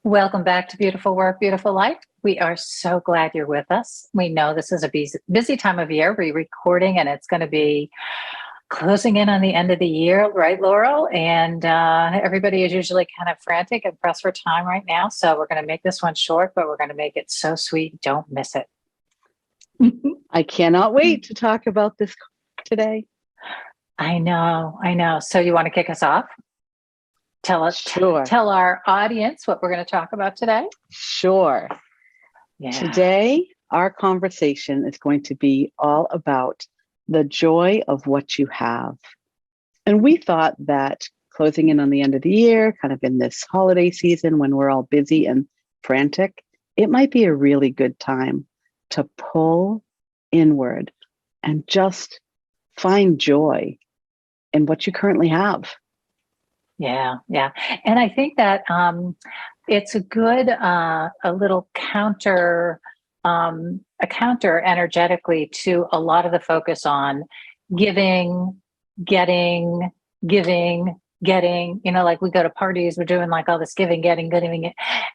Welcome back to Beautiful Work, Beautiful Life. We are so glad you're with us. We know this is a busy time of year. We're recording and it's going to be closing in on the end of the year, right, Laurel? And everybody is usually kind of frantic and pressed for time right now. So we're going to make this one short, but we're going to make it so sweet. Don't miss it. I cannot wait to talk about this today. I know. So you want to kick us off? Sure. Tell our audience what we're going to talk about today. Sure. Yeah. Today, our conversation is going to be all about the joy of what you have. And we thought that closing in on the end of the year, kind of in this holiday season when we're all busy and frantic, it might be a really good time to pull inward and just find joy in what you currently have. Yeah. And I think that it's a good, a little counter, a counter energetically to a lot of the focus on giving, getting, like we go to parties, we're doing like all this giving.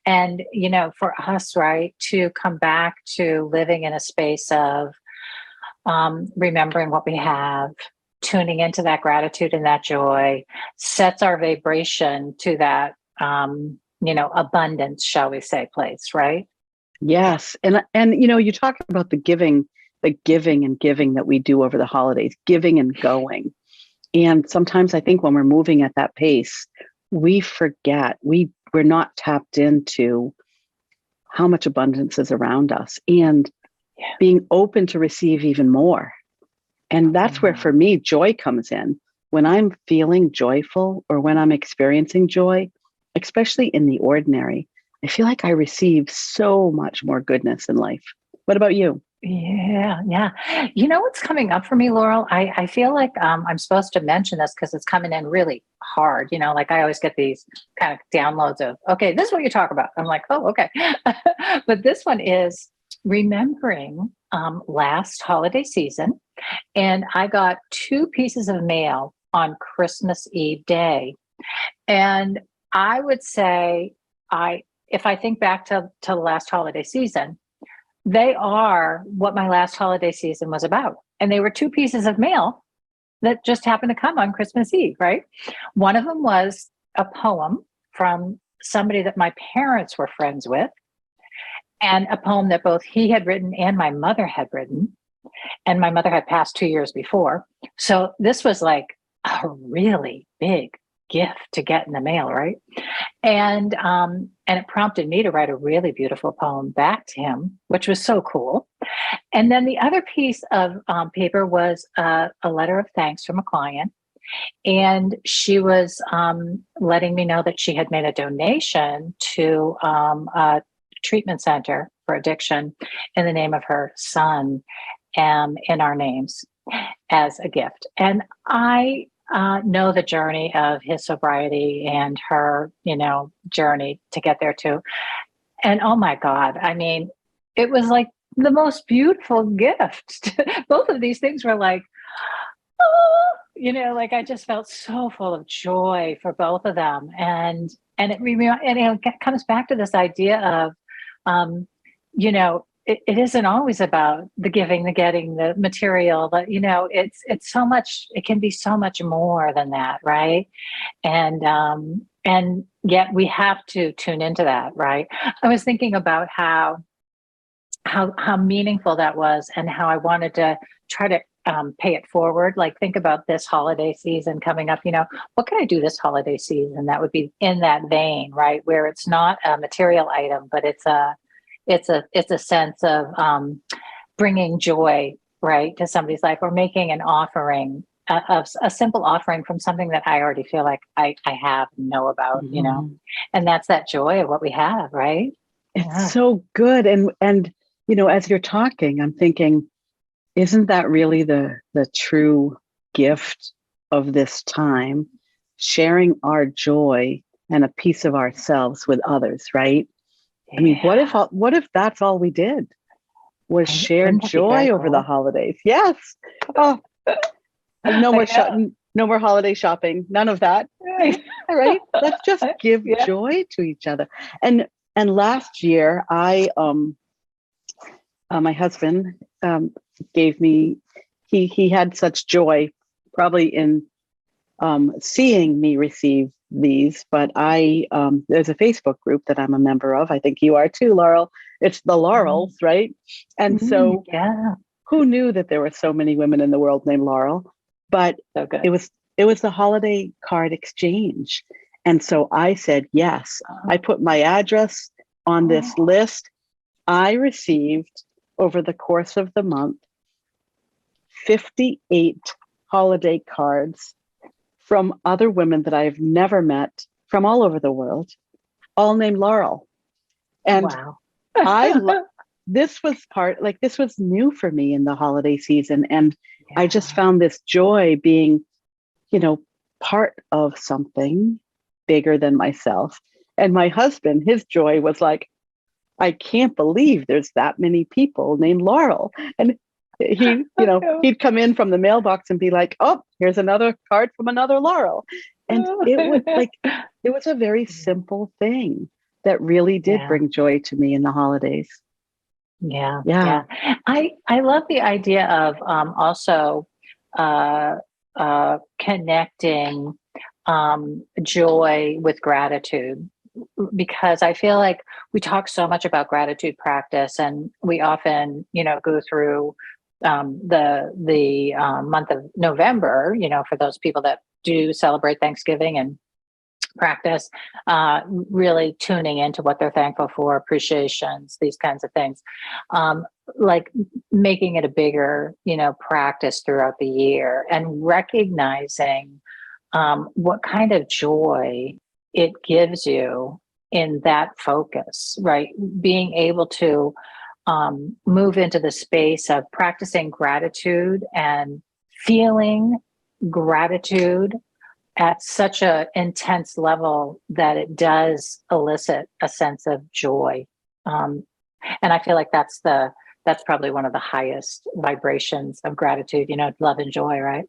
And, for us, right, to come back to living in a space of remembering what we have, tuning into that gratitude and that joy sets our vibration to that, abundance, shall we say, place, right? Yes. And you talk about the giving that we do over the holidays, giving and going. And sometimes I think when we're moving at that pace, we forget, we're not tapped into how much abundance is around us and being open to receive even more. And that's where, for me, joy comes in. When I'm feeling joyful or when I'm experiencing joy, especially in the ordinary, I feel like I receive so much more goodness in life. What about you? Yeah. You know what's coming up for me, Laurel? I feel like I'm supposed to mention this because it's coming in really hard. Like I always get these kind of downloads of, okay, this is what you talk about. I'm like, oh, okay. But this one is remembering last holiday season. And I got 2 pieces of mail on Christmas Eve day. And I would say, if I think back to the last holiday season, they are what my last holiday season was about. And they were 2 pieces of mail that just happened to come on Christmas Eve, right? One of them was a poem from somebody that my parents were friends with, and a poem that both he had written and my mother had written. And my mother had passed 2 years before. So this was like a really big gift to get in the mail, right? And it prompted me to write a really beautiful poem back to him, which was so cool. And then the other piece of paper was a letter of thanks from a client. And she was letting me know that she had made a donation to a treatment center for addiction in the name of her son, in our names as a gift. And I know the journey of his sobriety and her, journey to get there too. And oh my God, I mean, it was like the most beautiful gift. Both of these things were like, like I just felt so full of joy for both of them. And it comes back to this idea of, it isn't always about the giving, the getting, the material, but it's so much, it can be so much more than that. Right. And yet we have to tune into that. Right. I was thinking about how meaningful that was and how I wanted to try to pay it forward. Like think about this holiday season coming up, what can I do this holiday season that would be in that vein, right? Where it's not a material item, but it's a sense of bringing joy, right, to somebody's life, or making an offering of a simple offering from something that I already feel like I have and know about, and that's that joy of what we have, right? It's so good. And as you're talking, I'm thinking, isn't that really the true gift of this time? Sharing our joy and a piece of ourselves with others, right? I mean, what if that's all we did was share joy over the holidays? Yes. Oh, no more holiday shopping. None of that. right? Let's just give Yeah. joy to each other. And last year, my husband gave me. He had such joy, probably in seeing me receive these. But there's a Facebook group that I'm a member of. I think you are too, Laurel. It's the Laurels, right? And so, Yeah. who knew that there were so many women in the world named Laurel? But So good. it was the holiday card exchange. And so I said, yes. I put my address on this list. I received, over the course of the month, 58 holiday cards from other women that I've never met from all over the world, all named Laurel. And Wow. this was new for me in the holiday season. And I just found this joy being, part of something bigger than myself. And my husband, his joy was like, I can't believe there's that many people named Laurel. And he'd come in from the mailbox and be like, oh, here's another card from another Laurel. And it was a very simple thing that really did bring joy to me in the holidays. Yeah. Yeah. I love the idea of also connecting joy with gratitude, because I feel like we talk so much about gratitude practice, and we often, go through the month of November, for those people that do celebrate Thanksgiving and practice, really tuning into what they're thankful for, appreciations, these kinds of things, like making it a bigger, practice throughout the year, and recognizing what kind of joy it gives you in that focus, right? Being able to move into the space of practicing gratitude and feeling gratitude at such an intense level that it does elicit a sense of joy. And I feel like that's probably one of the highest vibrations of gratitude, love and joy, right?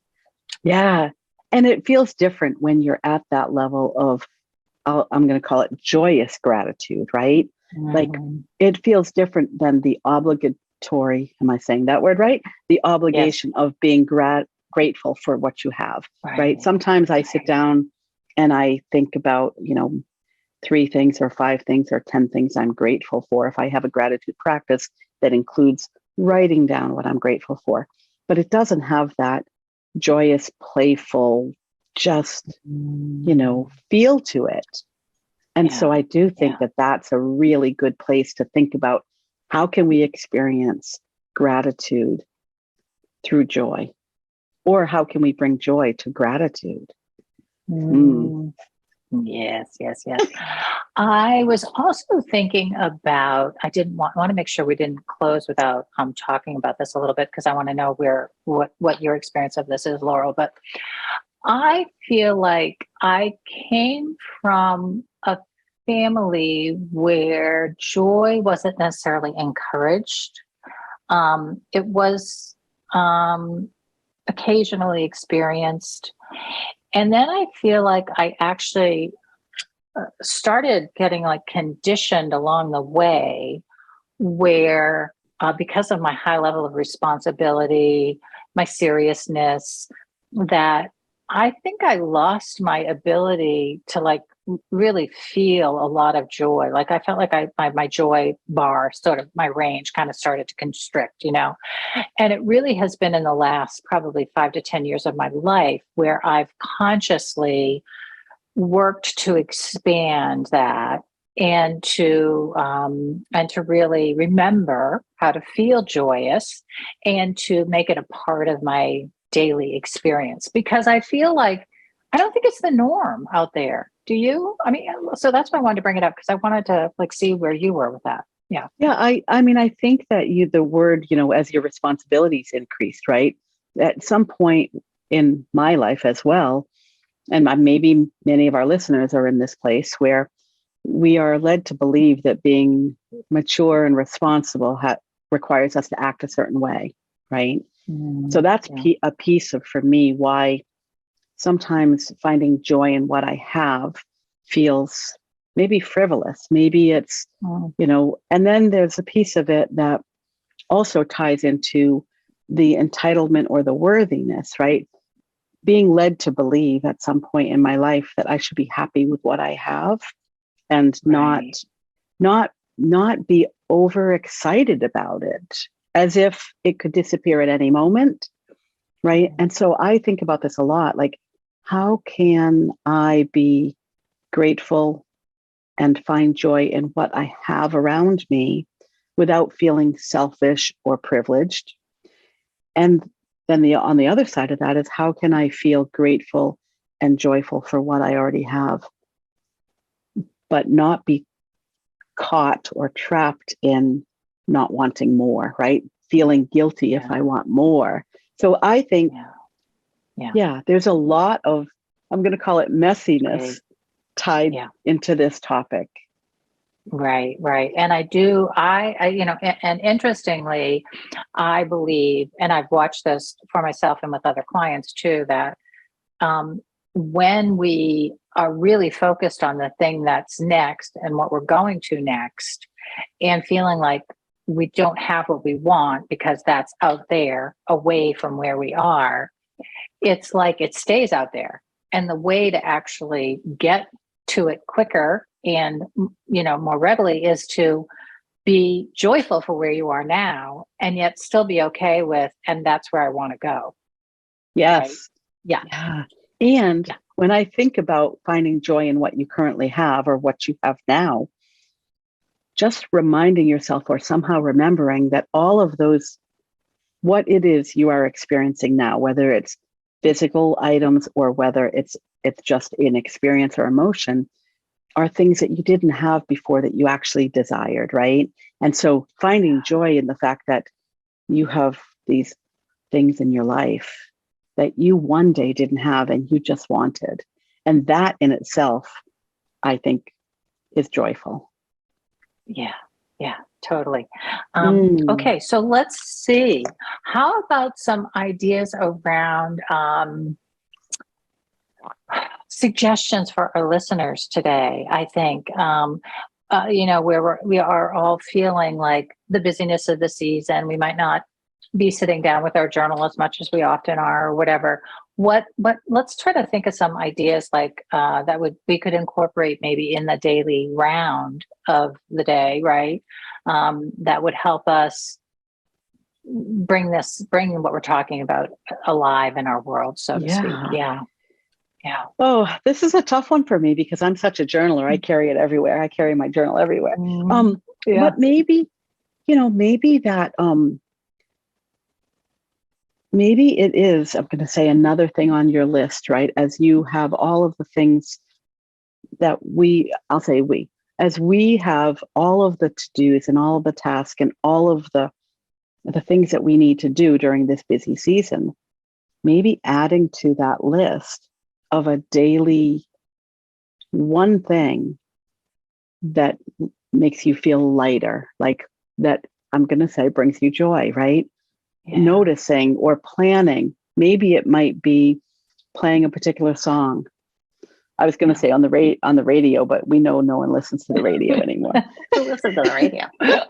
Yeah. And it feels different when you're at that level of, I'm going to call it joyous gratitude, right? Like it feels different than the obligatory, am I saying that word right? The obligation of being grateful for what you have, right? Sometimes I sit down and I think about, 3 things or 5 things or 10 things I'm grateful for. If I have a gratitude practice that includes writing down what I'm grateful for, but it doesn't have that joyous, playful, just, feel to it. And so I do think that that's a really good place to think about, how can we experience gratitude through joy? Or how can we bring joy to gratitude? Yes. I was also thinking about, I didn't want to make sure we didn't close without talking about this a little bit, because I want to know what your experience of this is, Laurel. But I feel like I came from a family where joy wasn't necessarily encouraged. It was occasionally experienced. And then I feel like I actually started getting like conditioned along the way, where because of my high level of responsibility, my seriousness, that I think I lost my ability to like really feel a lot of joy. Like I felt like my joy bar, sort of my range, kind of started to constrict, And it really has been in the last probably 5 to 10 years of my life where I've consciously worked to expand that, and to really remember how to feel joyous, and to make it a part of my daily experience, because I feel like I don't think it's the norm out there. Do you? I mean, so that's why I wanted to bring it up, because I wanted to like see where you were with that. Yeah. Yeah. I mean, I think that the word, as your responsibilities increased, right? At some point in my life as well, and maybe many of our listeners are in this place where we are led to believe that being mature and responsible requires us to act a certain way, right? So that's a piece of, for me, why sometimes finding joy in what I have feels maybe frivolous. Maybe it's, and then there's a piece of it that also ties into the entitlement or the worthiness, right? Being led to believe at some point in my life that I should be happy with what I have and Right. not be overexcited about it as if it could disappear at any moment, right? And so I think about this a lot, like, how can I be grateful and find joy in what I have around me without feeling selfish or privileged? And then on the other side of that is, how can I feel grateful and joyful for what I already have, but not be caught or trapped in not wanting more, right? Feeling guilty if I want more. So I think, there's a lot of, I'm going to call it messiness tied into this topic. Right, right. And and interestingly, I believe, and I've watched this for myself and with other clients too, that when we are really focused on the thing that's next and what we're going to next, and feeling like we don't have what we want because that's out there away from where we are, it's like it stays out there. And the way to actually get to it quicker and more readily is to be joyful for where you are now, and yet still be okay with, and that's where I want to go. Yes. Right? Yeah. And when I think about finding joy in what you currently have or what you have now, just reminding yourself or somehow remembering that all of those, what it is you are experiencing now, whether it's physical items or whether it's just an experience or emotion, are things that you didn't have before that you actually desired, right? And so finding joy in the fact that you have these things in your life that you one day didn't have and you just wanted. And that in itself, I think, is joyful. Yeah, totally. Okay, so let's see. How about some ideas around suggestions for our listeners today? I think, where we are all feeling like the busyness of the season, we might not be sitting down with our journal as much as we often are, or whatever. But let's try to think of some ideas like we could incorporate maybe in the daily round of the day, right? That would help us bring what we're talking about alive in our world, so to speak. Yeah. Oh, this is a tough one for me because I'm such a journaler. I carry it everywhere. I carry my journal everywhere. But maybe, maybe that, maybe it is, I'm going to say, another thing on your list, right? As you have all of the things that as we have all of the to-dos and all of the tasks and all of the things that we need to do during this busy season, maybe adding to that list of a daily one thing that makes you feel lighter, like that, I'm going to say, brings you joy, right? Noticing or planning. Maybe it might be playing a particular song. I was going to say on the radio, but we know no one listens to the radio anymore. Who listens to the radio?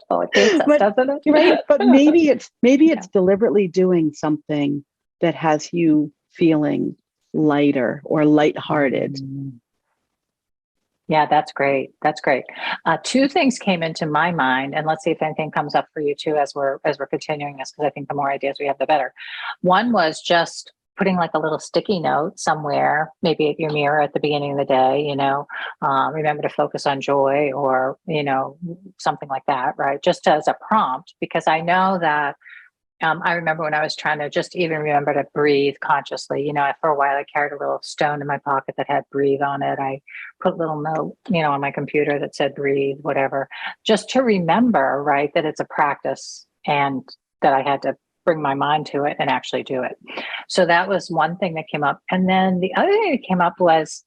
Oh, it hates us, doesn't it? Right. But maybe it's deliberately doing something that has you feeling lighter or lighthearted. Yeah, that's great. That's great. Two things came into my mind, and let's see if anything comes up for you too as we're continuing this, because I think the more ideas we have, the better. One was just putting like a little sticky note somewhere, maybe at your mirror at the beginning of the day. Remember to focus on joy, or something like that, right? Just as a prompt, because I know that. I remember when I was trying to just even remember to breathe consciously, for a while I carried a little stone in my pocket that had breathe on it. I put a little note, on my computer that said breathe, whatever, just to remember, right, that it's a practice and that I had to bring my mind to it and actually do it. So that was one thing that came up. And then the other thing that came up was,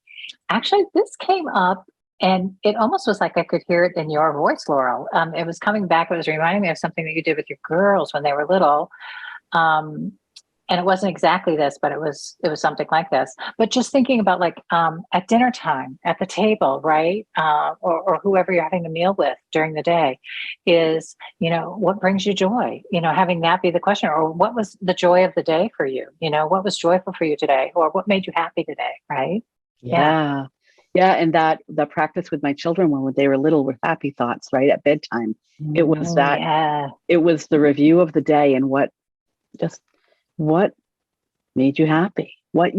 actually, this came up and it almost was like I could hear it in your voice, Laurel. It was coming back. It was reminding me of something that you did with your girls when they were little. and it wasn't exactly this, but it was something like this. But just thinking about like at dinner time, at the table, right, or whoever you're having a meal with during the day, is what brings you joy? Having that be the question, or what was the joy of the day for you? What was joyful for you today, or what made you happy today? Right? Yeah. Yeah. Yeah. And that the practice with my children when they were little with happy thoughts, right? At bedtime. It was that Yeah. it was the review of the day and just what made you happy? What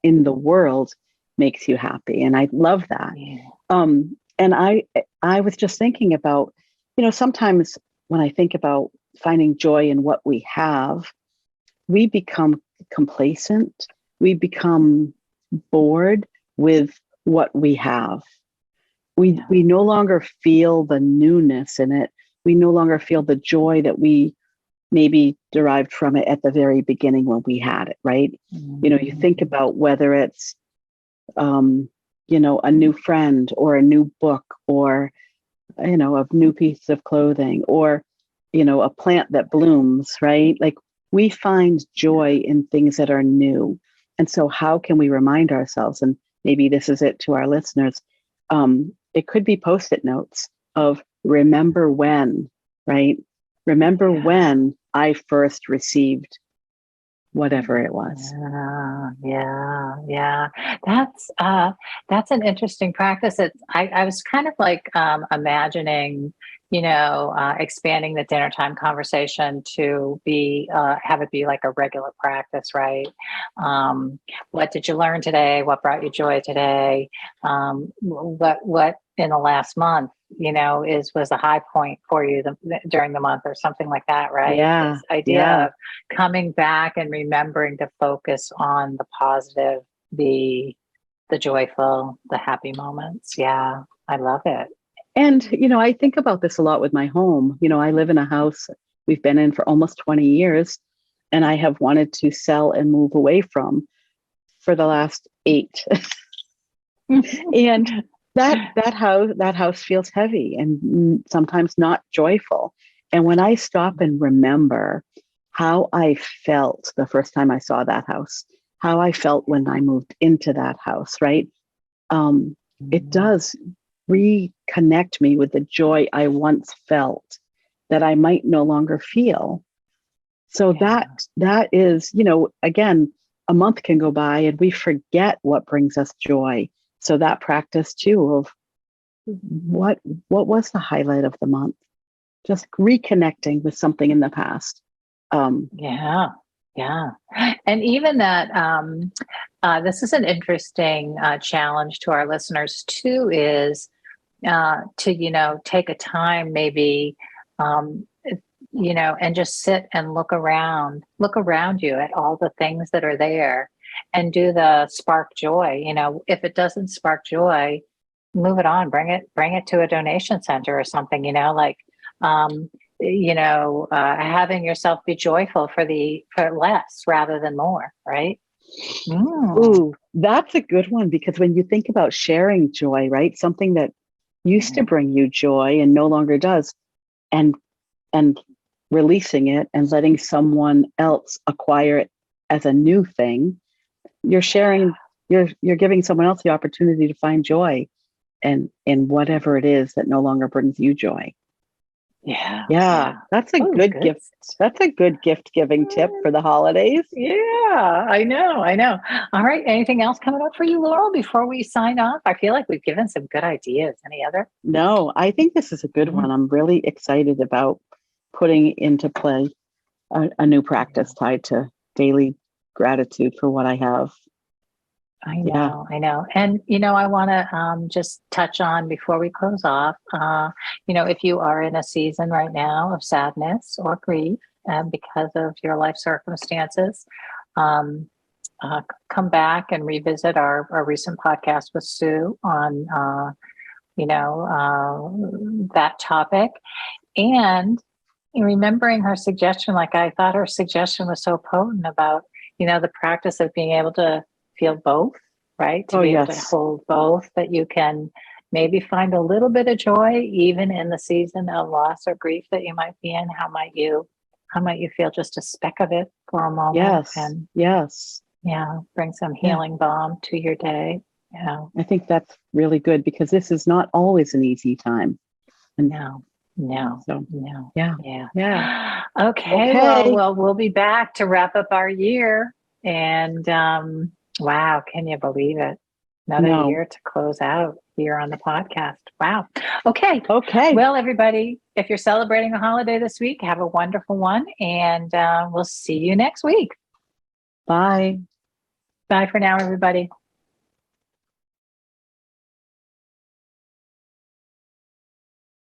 in the world makes you happy? And I love that. Yeah. And I was just thinking about, sometimes when I think about finding joy in what we have, we become complacent. We become bored with what we have. We no longer feel the newness in it. We no longer feel the joy that we maybe derived from it at the very beginning when we had it, right? You think about whether it's, a new friend or a new book or, a new piece of clothing or, a plant that blooms, right? Like we find joy in things that are new. And so how can we remind ourselves, and maybe this is it to our listeners, it could be Post-it notes of remember when, right? Remember when I first received whatever it was. Yeah. That's an interesting practice. I was kind of like imagining, expanding the dinner time conversation to be have it be like a regular practice, right? What did you learn today? What brought you joy today? What in the last month, was a high point for you during the month or something like that, right? Yeah. This idea of coming back and remembering to focus on the positive, the joyful, the happy moments. Yeah, I love it. And, I think about this a lot with my home. I live in a house we've been in for almost 20 years, and I have wanted to sell and move away from for the last 8. And that house feels heavy and sometimes not joyful. And when I stop and remember how I felt the first time I saw that house, how I felt when I moved into that house, right? It does reconnect me with the joy I once felt that I might no longer feel. So that is, again, a month can go by and we forget what brings us joy. So that practice too of what was the highlight of the month? Just reconnecting with something in the past. Yeah. And even that, this is an interesting challenge to our listeners too, is to, take a time maybe, and just sit and look around you at all the things that are there and do the spark joy. If it doesn't spark joy, move it on, bring it to a donation center or something, like, having yourself be joyful for less rather than more, right? Ooh, that's a good one, because when you think about sharing joy, right? Something that used to bring you joy and no longer does, and releasing it and letting someone else acquire it as a new thing, you're sharing, you're giving someone else the opportunity to find joy and in whatever it is that no longer brings you joy. Yeah, that's a good gift. That's a good gift giving tip for the holidays. Yeah, I know. All right. Anything else coming up for you, Laurel, before we sign off? I feel like we've given some good ideas. Any other? No, I think this is a good one. I'm really excited about putting into play a new practice tied to daily gratitude for what I have. I know. And, I want to just touch on before we close off, if you are in a season right now of sadness or grief because of your life circumstances, come back and revisit our recent podcast with Sue on, that topic. And remembering her suggestion, like I thought her suggestion was so potent about, the practice of being able to feel both, right? To be able to hold both, that you can maybe find a little bit of joy even in the season of loss or grief that you might be in. How might you how might you feel just a speck of it for a moment? Yes. And Yes. yeah, bring some healing balm to your day. Yeah. I think that's really good because this is not always an easy time. And No, no, so, no. yeah. Yeah. Yeah. Okay. Okay. Well, we'll be back to wrap up our year. And wow, can you believe it? Another No. year to close out here on the podcast. Wow. Okay. Okay. Well, everybody, if you're celebrating a holiday this week, have a wonderful one. And we'll see you next week. Bye. Bye for now, everybody.